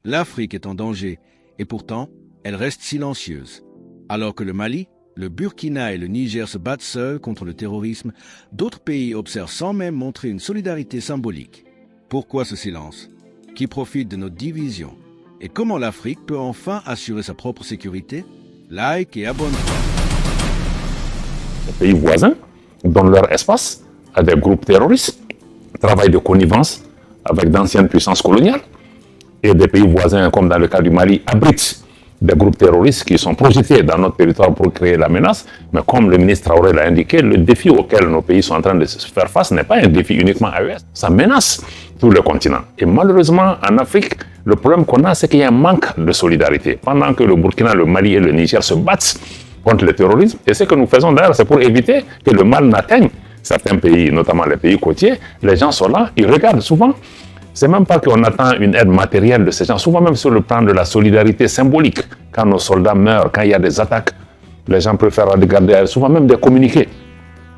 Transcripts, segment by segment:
L'Afrique est en danger, et pourtant, elle reste silencieuse. Alors que le Mali, le Burkina et le Niger se battent seuls contre le terrorisme, d'autres pays observent sans même montrer une solidarité symbolique. Pourquoi ce silence? Qui profite de notre division? Et comment l'Afrique peut enfin assurer sa propre sécurité? Like et abonne-toi. Les pays voisins donnent leur espace à des groupes terroristes, travaillent de connivence avec d'anciennes puissances coloniales, et des pays voisins, comme dans le cas du Mali, abritent des groupes terroristes qui sont projetés dans notre territoire pour créer la menace. Mais comme le ministre Traoré l'a indiqué, le défi auquel nos pays sont en train de se faire face n'est pas un défi uniquement à l'Ouest, ça menace tout le continent. Et malheureusement, en Afrique, le problème qu'on a, c'est qu'il y a un manque de solidarité. Pendant que le Burkina, le Mali et le Niger se battent contre le terrorisme, et ce que nous faisons d'ailleurs, c'est pour éviter que le mal n'atteigne certains pays, notamment les pays côtiers. Les gens sont là, ils regardent souvent. C'est même pas qu'on attend une aide matérielle de ces gens, souvent même sur le plan de la solidarité symbolique. Quand nos soldats meurent, quand il y a des attaques, les gens préfèrent regarder, souvent même des communiqués.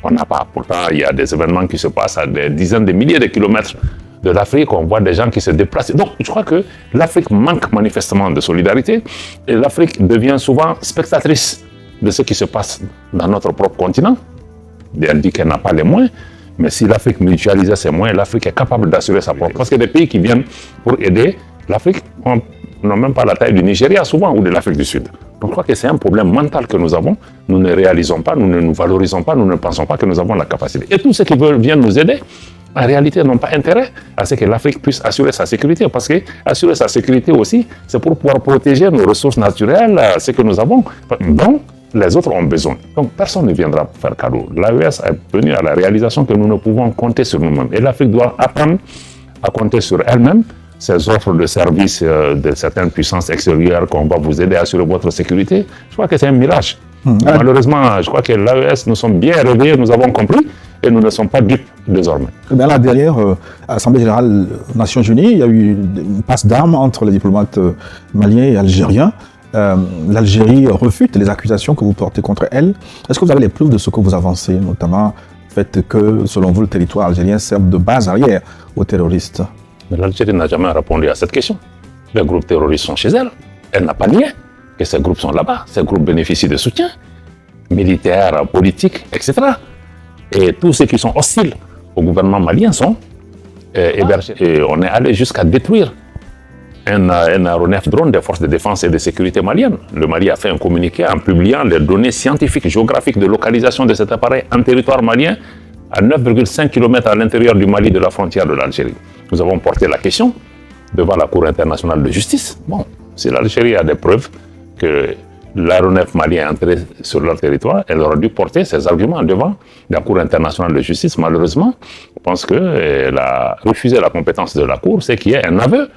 On n'a pas. Pourtant, il y a des événements qui se passent à des dizaines de milliers de kilomètres de l'Afrique, on voit des gens qui se déplacent. Donc, je crois que l'Afrique manque manifestement de solidarité et l'Afrique devient souvent spectatrice de ce qui se passe dans notre propre continent. Elle dit qu'elle n'a pas les moyens, mais si l'Afrique mutualisait ses moyens, l'Afrique est capable d'assurer sa propre. Parce que des pays qui viennent pour aider l'Afrique n'ont même pas la taille du Nigeria souvent ou de l'Afrique du Sud. Donc je crois que c'est un problème mental que nous avons. Nous ne réalisons pas, nous ne nous valorisons pas, nous ne pensons pas que nous avons la capacité. Et tous ceux qui viennent nous aider, en réalité, n'ont pas intérêt à ce que l'Afrique puisse assurer sa sécurité. Parce que assurer sa sécurité aussi, c'est pour pouvoir protéger nos ressources naturelles, ce que nous avons, dont les autres ont besoin. Donc personne ne viendra faire cadeau. L'AES est venue à la réalisation que nous ne pouvons compter sur nous-mêmes. Et l'Afrique doit apprendre à compter sur elle-même. Ces offres de services de certaines puissances extérieures qu'on va vous aider à assurer votre sécurité, je crois que c'est un mirage. Malheureusement, je crois que l'AES, nous sommes bien réveillés, nous avons compris, et nous ne sommes pas dupes désormais. Bien là, derrière, à l'Assemblée générale des Nations Unies, il y a eu une passe d'armes entre les diplomates maliens et algériens. L'Algérie refute les accusations que vous portez contre elle. Est-ce que vous avez les preuves de ce que vous avancez, notamment le fait que, selon vous, le territoire algérien serve de base arrière aux terroristes? Mais l'Algérie n'a jamais répondu à cette question. Les groupes terroristes sont chez elle. Elle n'a pas nié que ces groupes sont là-bas. Ces groupes bénéficient de soutien militaire, politique, etc. Et tous ceux qui sont hostiles au gouvernement malien sont hébergés. Et on est allé jusqu'à détruire un aéronef drone des forces de défense et de sécurité maliennes. Le Mali a fait un communiqué en publiant les données scientifiques, géographiques de localisation de cet appareil en territoire malien à 9,5 km à l'intérieur du Mali de la frontière de l'Algérie. Nous avons porté la question devant la Cour internationale de justice. Bon, si l'Algérie a des preuves que l'aéronef malien est entré sur leur territoire, elle aurait dû porter ses arguments devant la Cour internationale de justice. Malheureusement, je pense qu'elle a refusé la compétence de la Cour, c'est qu'il y ait un aveu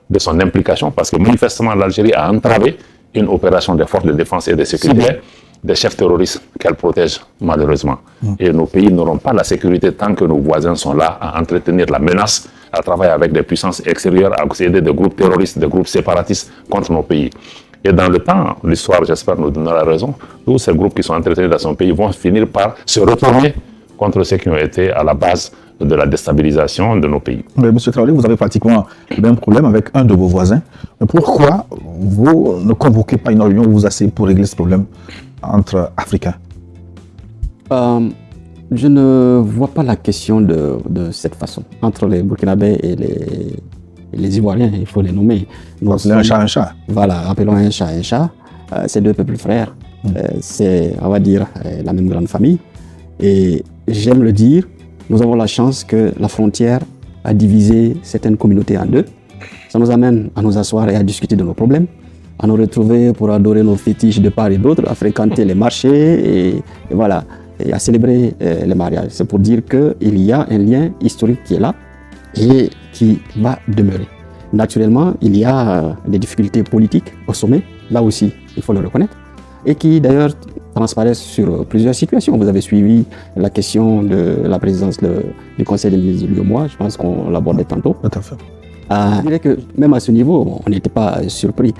de son implication, parce que manifestement l'Algérie a entravé une opération des forces de défense et de sécurité des chefs terroristes qu'elle protège malheureusement. Et nos pays n'auront pas la sécurité tant que nos voisins sont là à entretenir la menace, à travailler avec des puissances extérieures, à aider des groupes terroristes, des groupes séparatistes contre nos pays. Et dans le temps, l'histoire, j'espère, nous donnera raison, tous ces groupes qui sont entretenus dans son pays vont finir par se retourner contre ceux qui ont été à la base de la déstabilisation de nos pays. Mais M. Traoré, vous avez pratiquement le même problème avec un de vos voisins. Mais pourquoi vous ne convoquez pas une réunion où vous asseyez pour régler ce problème entre Africains? Je ne vois pas la question de cette façon. Entre les Burkinabés et les Ivoiriens, il faut les nommer. Appelons un chat un chat. Voilà, appelons un chat un chat. C'est deux peuples frères. C'est, on va dire, la même grande famille. Et j'aime le dire, nous avons la chance que la frontière a divisé certaines communautés en deux. Ça nous amène à nous asseoir et à discuter de nos problèmes, à nous retrouver pour adorer nos fétiches de part et d'autre, à fréquenter les marchés et voilà, et à célébrer les mariages. C'est pour dire qu'il y a un lien historique qui est là et qui va demeurer. Naturellement, il y a des difficultés politiques au sommet, là aussi, il faut le reconnaître, et qui d'ailleurs transparaissent sur plusieurs situations. Vous avez suivi la question de la présidence du Conseil des ministres du mois, je pense qu'on l'abordait tantôt. Tout à fait. Je dirais que même à ce niveau, on n'était pas surpris,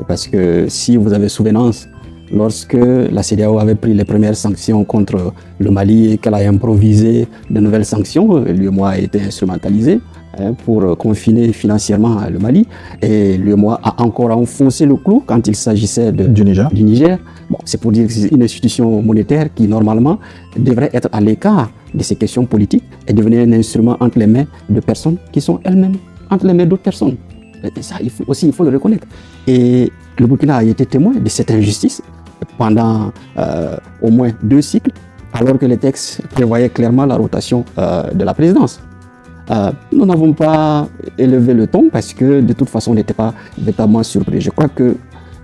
parce que si vous avez souvenance, lorsque la CEDEAO avait pris les premières sanctions contre le Mali et qu'elle a improvisé de nouvelles sanctions, l'UEMOA a été instrumentalisé, pour confiner financièrement le Mali. Et l'UEMOA a encore enfoncé le clou quand il s'agissait du Niger. Bon, c'est pour dire que c'est une institution monétaire qui, normalement, devrait être à l'écart de ces questions politiques et devenir un instrument entre les mains de personnes qui sont elles-mêmes entre les mains d'autres personnes. Et ça, il faut le reconnaître. Et le Burkina a été témoin de cette injustice pendant au moins 2 cycles, alors que les textes prévoyaient clairement la rotation de la présidence. Nous n'avons pas élevé le ton parce que de toute façon on n'était pas véritablement surpris. Je crois que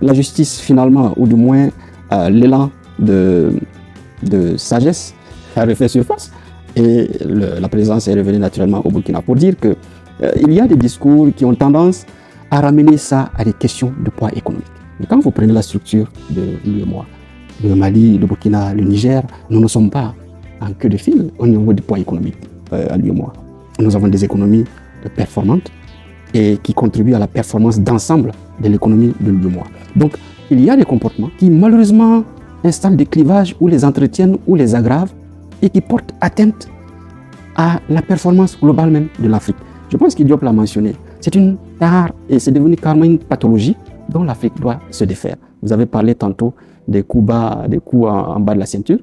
la justice finalement, ou du moins l'élan de sagesse a refait surface et la présidence est revenue naturellement au Burkina pour dire que il y a des discours qui ont tendance à ramener ça à des questions de poids économique. Mais quand vous prenez la structure de l'UEMOA, le Mali, le Burkina, le Niger, nous ne sommes pas en queue de fil au niveau du poids économique à l'UEMOA. Nous avons des économies performantes et qui contribuent à la performance d'ensemble de l'économie de l'UEMOA. Donc, il y a des comportements qui malheureusement installent des clivages ou les entretiennent ou les aggravent et qui portent atteinte à la performance globale même de l'Afrique. Je pense qu'Idiop l'a mentionné. C'est une tare et c'est devenu carrément une pathologie dont l'Afrique doit se défaire. Vous avez parlé tantôt des coups bas, des coups en bas de la ceinture.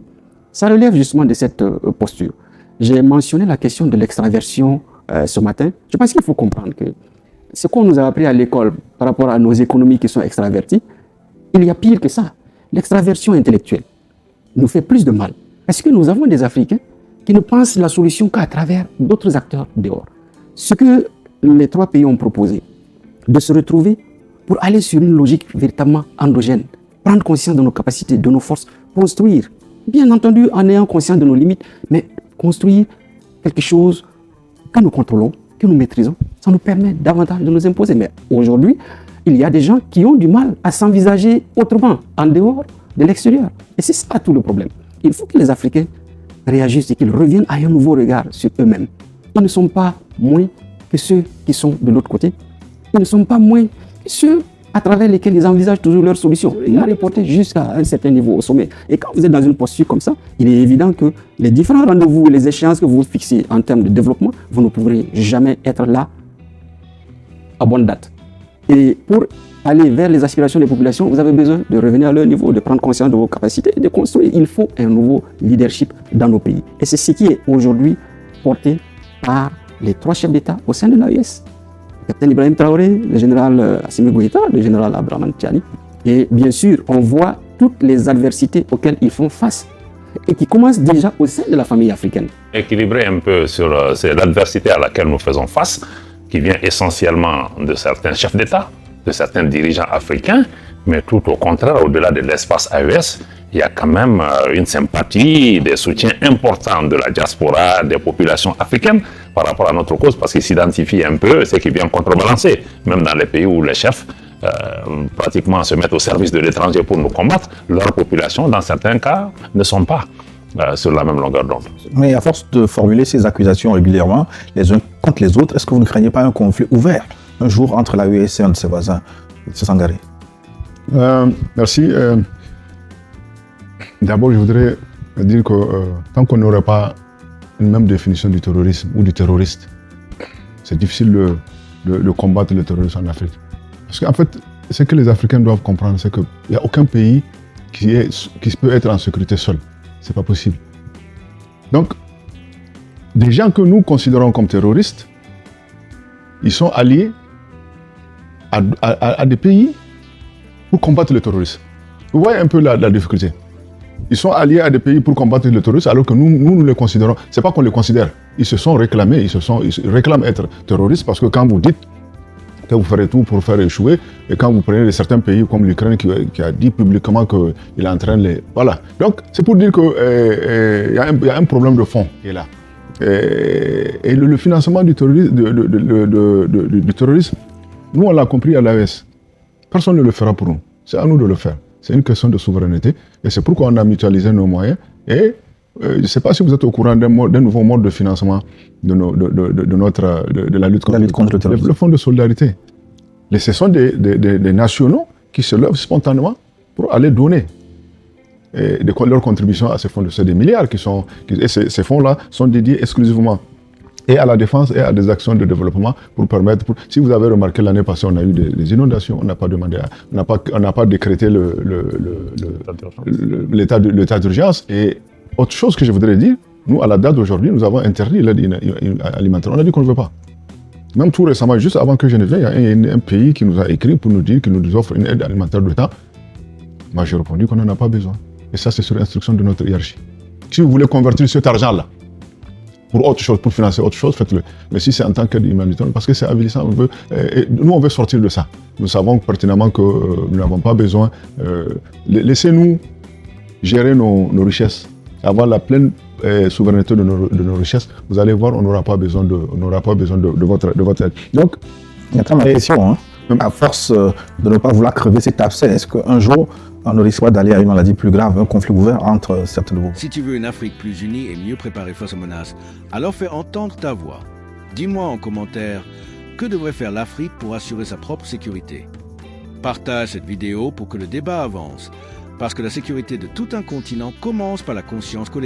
Ça relève justement de cette posture. J'ai mentionné la question de l'extraversion ce matin. Je pense qu'il faut comprendre que ce qu'on nous a appris à l'école par rapport à nos économies qui sont extraverties, il y a pire que ça. L'extraversion intellectuelle nous fait plus de mal. Parce que nous avons des Africains qui ne pensent la solution qu'à travers d'autres acteurs dehors. Ce que les 3 pays ont proposé, de se retrouver pour aller sur une logique véritablement endogène, prendre conscience de nos capacités, de nos forces, construire, bien entendu en ayant conscience de nos limites, mais construire quelque chose que nous contrôlons, que nous maîtrisons, ça nous permet davantage de nous imposer. Mais aujourd'hui, il y a des gens qui ont du mal à s'envisager autrement, en dehors de l'extérieur. Et c'est ça tout le problème. Il faut que les Africains réagissent et qu'ils reviennent à un nouveau regard sur eux-mêmes. Ils ne sont pas moins que ceux qui sont de l'autre côté. Ils ne sont pas moins que ceux à travers lesquels ils envisagent toujours leurs solutions. Ils ont reporté jusqu'à un certain niveau au sommet. Et quand vous êtes dans une posture comme ça, il est évident que les différents rendez-vous et les échéances que vous fixez en termes de développement, vous ne pourrez jamais être là à bonne date. Et pour aller vers les aspirations des populations, vous avez besoin de revenir à leur niveau, de prendre conscience de vos capacités et de construire. Il faut un nouveau leadership dans nos pays. Et c'est ce qui est aujourd'hui porté par les 3 chefs d'État au sein de l'AES. Le capitaine Ibrahim Traoré, le général Assimi Goïta, le général Abdraman Tiani. Et bien sûr, on voit toutes les adversités auxquelles ils font face et qui commencent déjà au sein de la famille africaine. Équilibrer un peu sur l'adversité à laquelle nous faisons face, qui vient essentiellement de certains chefs d'État, de certains dirigeants africains, mais tout au contraire, au-delà de l'espace AES, il y a quand même une sympathie, des soutiens importants de la diaspora, des populations africaines par rapport à notre cause, parce qu'ils s'identifient un peu, c'est qui vient contrebalancer, même dans les pays où les chefs pratiquement se mettent au service de l'étranger pour nous combattre, leurs populations, dans certains cas, ne sont pas sur la même longueur d'onde. Mais à force de formuler ces accusations régulièrement, les uns contre les autres, est-ce que vous ne craignez pas un conflit ouvert un jour entre l'AES et un de ses voisins, Sangaré? Merci. D'abord, je voudrais dire que tant qu'on n'aurait pas une même définition du terrorisme ou du terroriste, c'est difficile de combattre le terrorisme en Afrique. Parce qu'en fait, ce que les Africains doivent comprendre, c'est qu'il n'y a aucun pays qui peut être en sécurité seul. Ce n'est pas possible. Donc, des gens que nous considérons comme terroristes, ils sont alliés à des pays pour combattre le terrorisme. Vous voyez un peu la difficulté. Ils sont alliés à des pays pour combattre le terrorisme, alors que nous les considérons. Ce n'est pas qu'on les considère. Ils se sont réclamés, ils réclament être terroristes, parce que quand vous dites que vous ferez tout pour faire échouer, et quand vous prenez certains pays comme l'Ukraine qui a dit publiquement qu'il est en train de les... Voilà. Donc, c'est pour dire qu'il y a un problème de fond qui est là. Et le financement du terrorisme, du terrorisme, nous, on l'a compris à l'AES. Personne ne le fera pour nous. C'est à nous de le faire. C'est une question de souveraineté. Et c'est pourquoi on a mutualisé nos moyens. Et je ne sais pas si vous êtes au courant d'un nouveau mode de financement de la lutte contre le terrorisme. Le fonds de solidarité. Ce sont des nationaux qui se lèvent spontanément pour aller donner leur contribution à ces fonds. C'est des milliards et ces fonds-là sont dédiés exclusivement et à la défense et à des actions de développement pour permettre. Si vous avez remarqué l'année passée, on a eu des inondations, on n'a pas demandé, on n'a pas décrété l'état d'urgence. Et autre chose que je voudrais dire, nous à la date d'aujourd'hui, nous avons interdit l'aide alimentaire. On a dit qu'on ne veut pas. Même tout récemment, juste avant que je ne vienne, il y a un pays qui nous a écrit pour nous dire qu'il nous offre une aide alimentaire de l'État. Moi, j'ai répondu qu'on n'en a pas besoin. Et ça, c'est sur instruction de notre hiérarchie. Si vous voulez convertir cet argent-là pour autre chose, pour financer autre chose, faites-le. Mais si c'est en tant qu'aide humanitaire, parce que c'est avilissant, nous, on veut sortir de ça. Nous savons pertinemment que nous n'avons pas besoin. Laissez-nous gérer nos richesses, avoir la pleine souveraineté de nos richesses. Vous allez voir, on n'aura pas besoin de votre aide. Donc, il y a quand même une question, hein. À force de ne pas vouloir crever cet abcès, est-ce qu'un jour, on risque d'aller à une maladie plus grave, un conflit ouvert entre certains de vous? Si tu veux une Afrique plus unie et mieux préparée face aux menaces, alors fais entendre ta voix. Dis-moi en commentaire que devrait faire l'Afrique pour assurer sa propre sécurité. Partage cette vidéo pour que le débat avance, parce que la sécurité de tout un continent commence par la conscience collective.